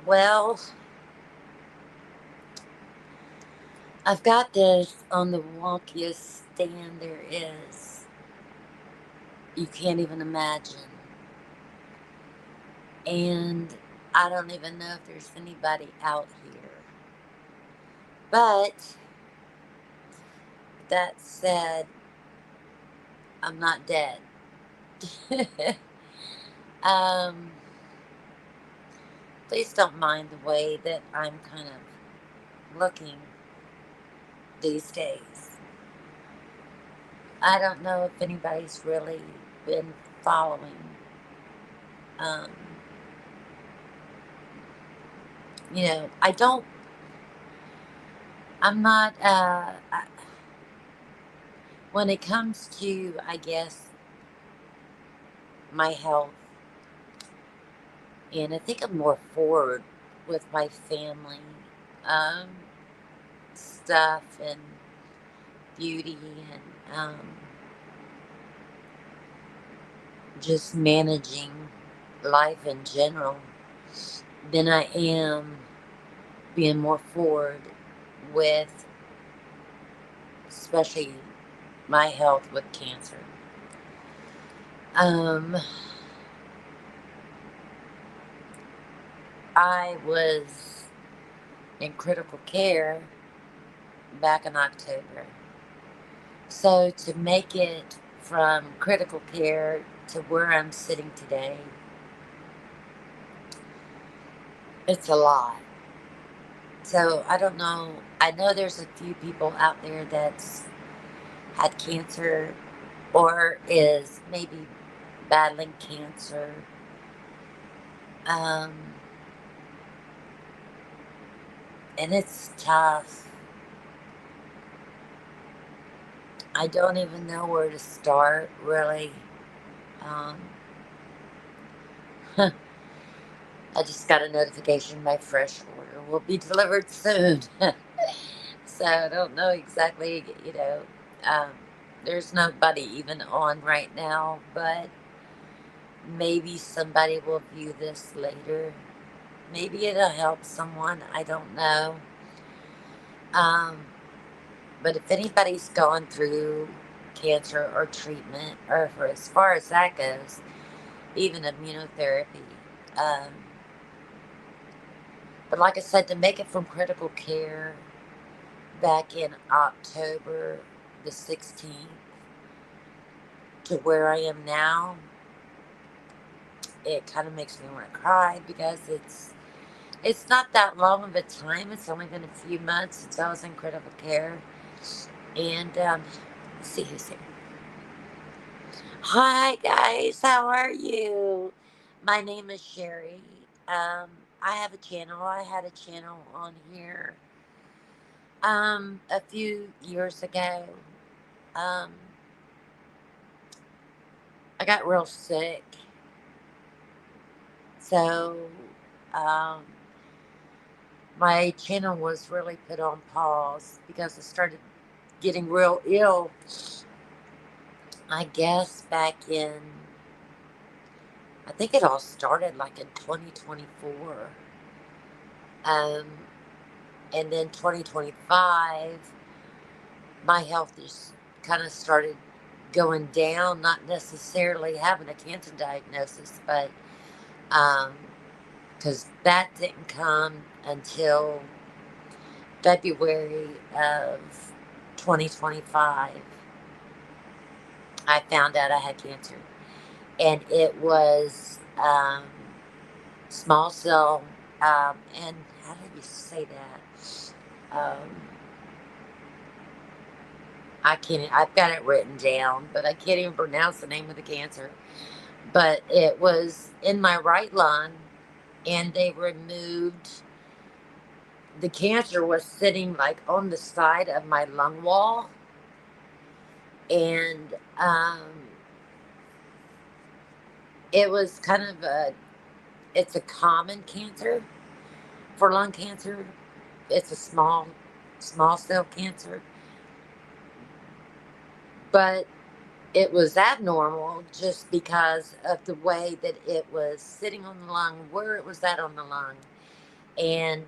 Well, I've got this on the wonkiest stand there is. You can't even imagine. And I don't even know if there's anybody out here. But that said, I'm not dead. um, please don't mind the way that I'm kind of looking these days. I don't know if anybody's really been following. Um, I don't. I'm not. When it comes to, I guess, my health, and I think I'm more forward with my family um, stuff and beauty and just managing life in general than I am being more forward with, especially my health with cancer. Um, I was in critical care back in October. So to make it from critical care to where I'm sitting today, it's a lot. So I don't know. I know there's a few people out there that's had cancer or is maybe battling cancer. Um, and it's tough. I don't even know where to start, really. Um, I just got a notification my fresh order will be delivered soon. So I don't know exactly, um, there's nobody even on right now, but maybe somebody will view this later. Maybe it'll help someone. I don't know. Um, but if anybody's gone through cancer or treatment, or for as far as that goes, even immunotherapy, um, but like I said, to make it from critical care back in October the 16th to where I am now, it kind of makes me want to cry because it's not that long of a time. It's only been a few months since I was in critical care. And let's see who's here. Hi guys, how are you? My name is Sherry. Um, I have a channel. I had a channel on here a few years ago. Um, I got real sick, so um, my channel was really put on pause because I started getting real ill. I guess back in, I think it all started like in 2024. Um, and then 2025, my health just kind of started going down, not necessarily having a cancer diagnosis, but because that didn't come until February of 2025. I found out I had cancer, and it was small cell. And how do you say that? I can't. I've got it written down, but I can't even pronounce the name of the cancer. But it was in my right lung, and they removed the cancer was sitting like on the side of my lung wall, and it was kind of a. It's a common cancer for lung cancer. It's a small cell cancer, but it was abnormal just because of the way that it was sitting on the lung, where it was at on the lung. And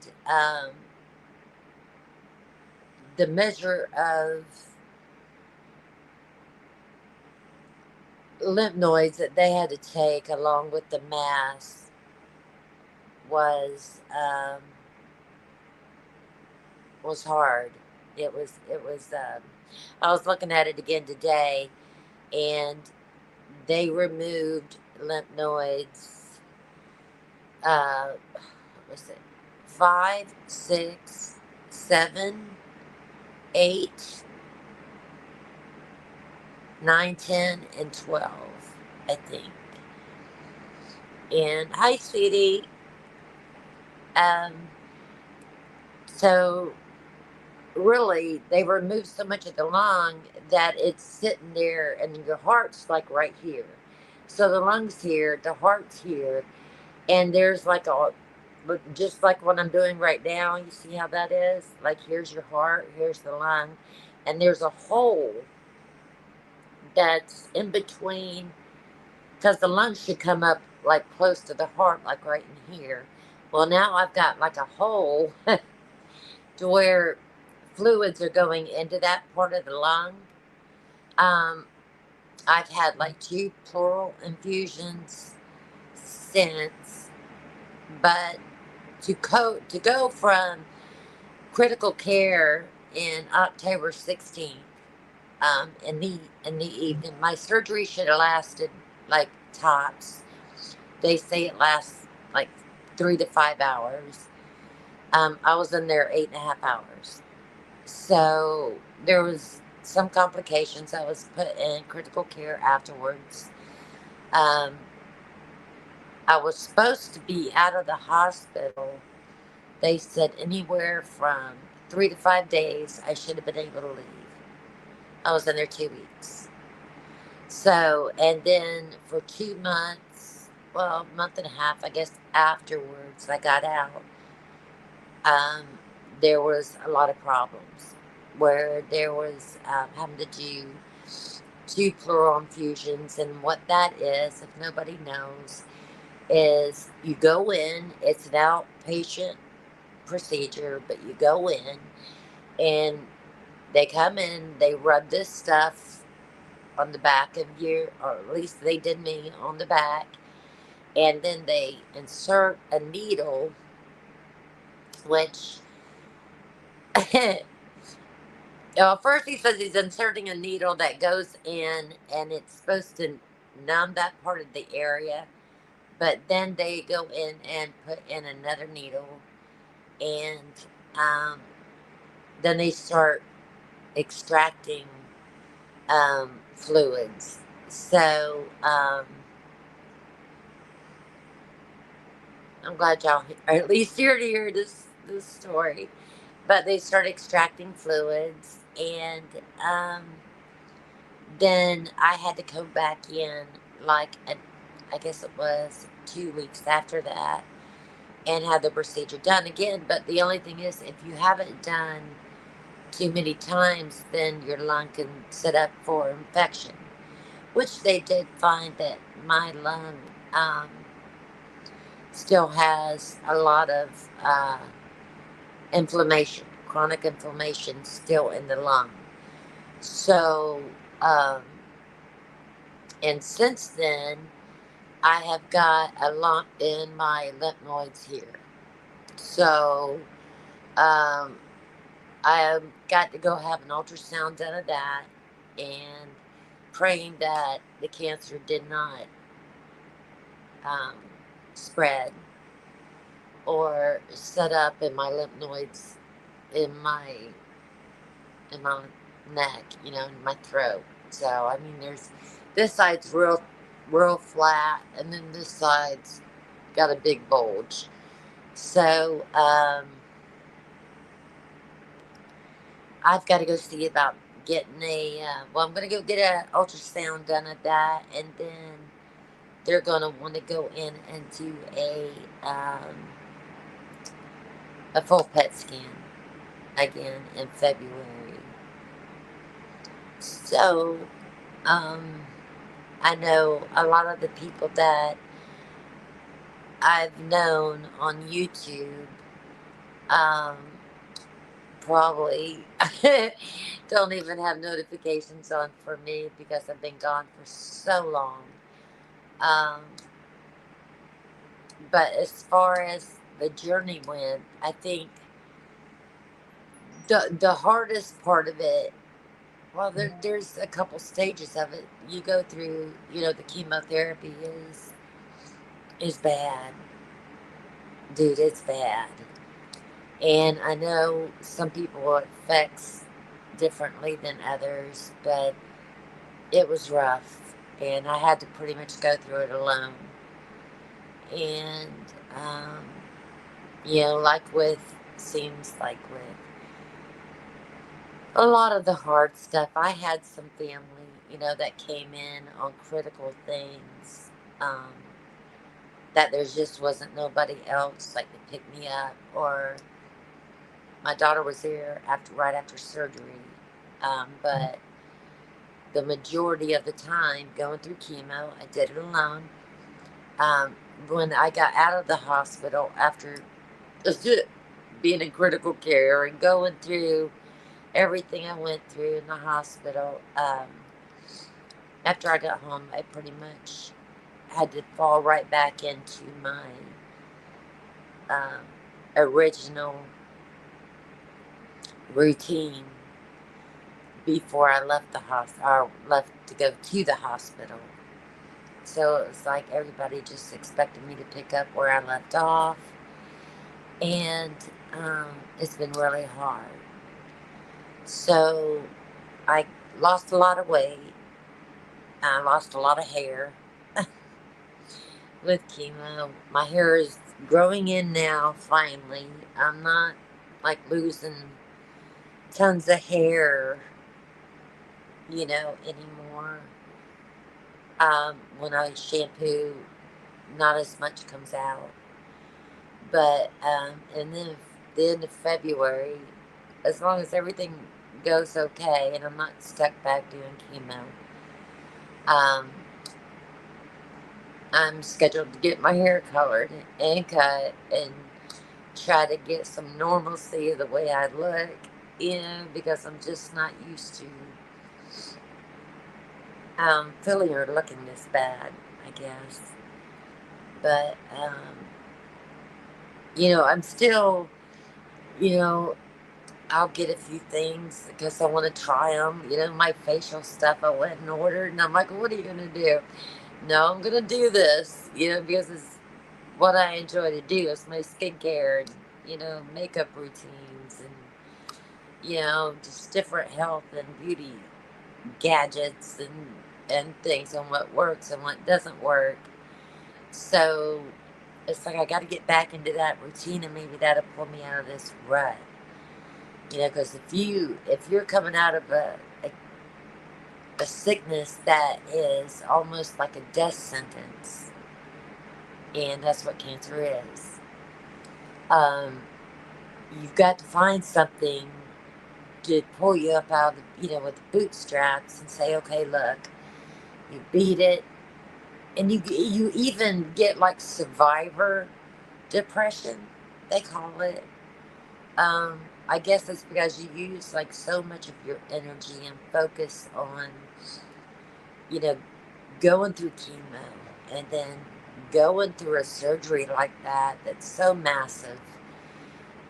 the measure of lymph nodes that they had to take along with the mass was was hard. It was. I was looking at it again today, and they removed lymph nodes. What was it? 5, 6, 7, 8, 9, 10, and 12. I think. And hi, sweetie. Um, so really, they removed so much of the lung that it's sitting there, and your heart's like right here. So the lungs here, the heart's here, and there's like a, but just like what I'm doing right now. You see how that is? Like here's your heart, here's the lung, and there's a hole that's in between, because the lungs should come up like close to the heart, like right in here. Well, now I've got like a hole to where fluids are going into that part of the lung. Um, I've had like 2 pleural infusions since, but to go from critical care in October 16th, in the evening, my surgery should have lasted like tops. They say it lasts like 3 to 5 hours. I was in there 8.5 hours. So there was some complications. I was put in critical care afterwards. Um, I was supposed to be out of the hospital. They said anywhere from 3 to 5 days I should have been able to leave. I was in there 2 weeks. So, and then for 2 months, well, month and a half, I guess, afterwards, I got out. Um, there was a lot of problems where there was having to do 2 pleural infusions. And what that is, if nobody knows, is you go in, it's an outpatient procedure, but you go in and they come in, they rub this stuff on the back of you, or at least they did me on the back, and then they insert a needle, which first he says he's inserting a needle that goes in and it's supposed to numb that part of the area, but then they go in and put in another needle, and um, then they start extracting fluids. So I'm glad y'all are at least here to hear this story. But they start extracting fluids, and um, then I had to come back in I guess it was 2 weeks after that, and have the procedure done again. But the only thing is, if you have it done too many times, then your lung can set up for infection, which they did find that my lung um, still has a lot of inflammation, chronic inflammation still in the lung. So, um, and since then, I have got a lump in my lymph nodes here. So, um, I have got to go have an ultrasound done of that, and praying that the cancer did not um, spread or set up in my lymph nodes in my neck, in my throat. So I mean, there's this side's real flat, and then this side's got a big bulge. So I've got to go see about getting well, I'm gonna go get an ultrasound done of that, and then they're gonna want to go in and do a full PET scan again in February. So, um, I know a lot of the people that I've known on YouTube. Um, Probably don't even have notifications on for me because I've been gone for so long. Um, but as far as the journey went, I think the hardest part of it, well, there's a couple stages of it. You go through, the chemotherapy is bad, dude. It's bad, and I know some people it affects differently than others, but it was rough, and I had to pretty much go through it alone. And um, like with seems like with a lot of the hard stuff, I had some family, that came in on critical things. Um, that there just wasn't nobody else like to pick me up, or my daughter was there right after surgery. But the majority of the time going through chemo, I did it alone. Um, when I got out of the hospital after being in critical care and going through everything I went through in the hospital, after I got home, I pretty much had to fall right back into my um, original routine before I left the hospital, or left to go to the hospital. So it was like everybody just expected me to pick up where I left off, and it's been really hard. So I lost a lot of weight. I lost a lot of hair with chemo. My hair is growing in now, finally. I'm not like losing tons of hair, anymore. When I shampoo, not as much comes out. But, and then the end of February, as long as everything goes okay and I'm not stuck back doing chemo, um, I'm scheduled to get my hair colored and cut and try to get some normalcy of the way I look, because I'm just not used to feeling or looking this bad, I guess. But, I'm still, you know, I'll get a few things because I want to try them. My facial stuff I went and ordered, and I'm like, what are you going to do? No, I'm going to do this, because it's what I enjoy to do. It's my skincare and, makeup routines and, just different health and beauty gadgets and things on what works and what doesn't work. So it's like I got to get back into that routine, and maybe that'll pull me out of this rut. Because if you're coming out of a sickness that is almost like a death sentence, and that's what cancer is, um, you've got to find something to pull you up out of with the bootstraps and say, okay, look, you beat it, and you even get like survivor depression, they call it. I guess it's because you use like so much of your energy and focus on, you know, going through chemo and then going through a surgery like that that's so massive,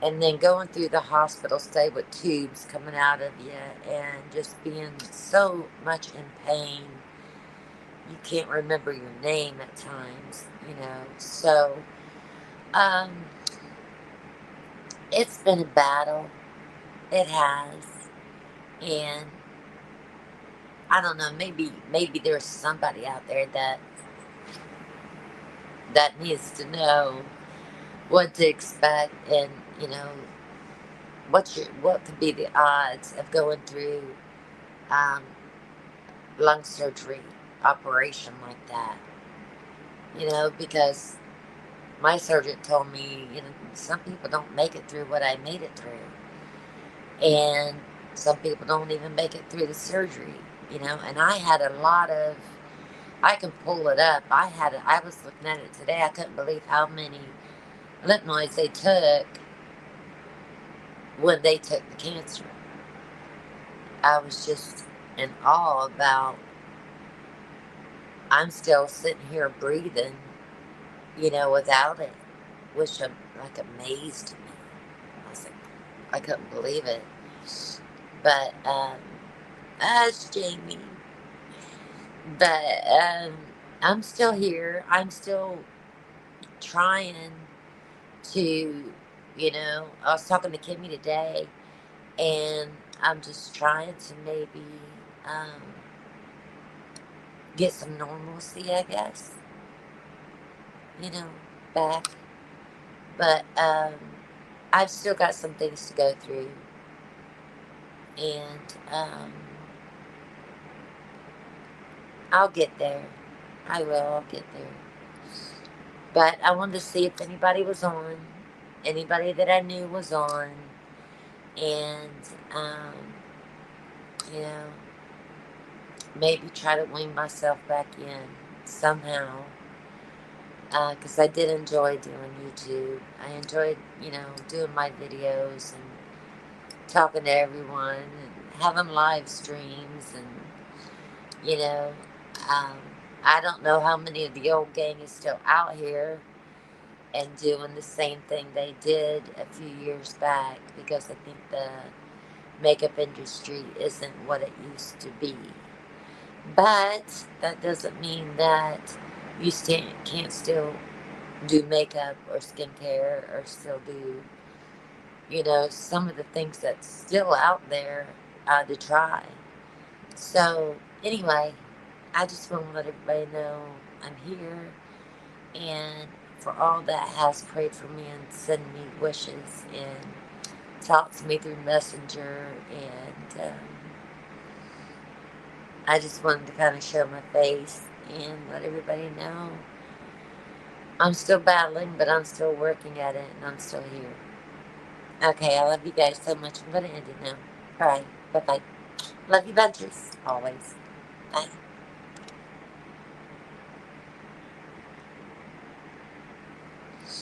and then going through the hospital stay with tubes coming out of you and just being so much in pain. You can't remember your name at times. So, um, it's been a battle. It has. And I don't know, maybe there's somebody out there that needs to know what to expect, and what could be the odds of going through um, lung surgery operation like that. Because my surgeon told me, some people don't make it through what I made it through, and some people don't even make it through the surgery. And I had a lot of. I can pull it up. I was looking at it today. I couldn't believe how many lymph nodes they took when they took the cancer. I was just in awe about, I'm still sitting here breathing, without it, which like amazed me. I was like, I couldn't believe it. But that's Jamie. But I'm still here. I'm still trying to, I was talking to Kimmy today, and I'm just trying to maybe um, get some normalcy, I guess, you know, back. But I've still got some things to go through, and I'll get there. I will. I'll get there. But I wanted to see if anybody was on, anybody that I knew was on, and um, you know, maybe try to wing myself back in somehow. Because I did enjoy doing YouTube. I enjoyed, doing my videos and talking to everyone and having live streams and, you know, um, I don't know how many of the old gang is still out here and doing the same thing they did a few years back, because I think the makeup industry isn't what it used to be. But that doesn't mean that can't still do makeup or skincare or still do, some of the things that's still out there to try. So, anyway, I just want to let everybody know I'm here, and for all that has prayed for me and send me wishes and talk to me through Messenger, and I just wanted to kind of show my face and let everybody know I'm still battling, but I'm still working at it, and I'm still here. Okay, I love you guys so much. I'm going to end it now. All right, bye bye. Love you bunches, always. Bye.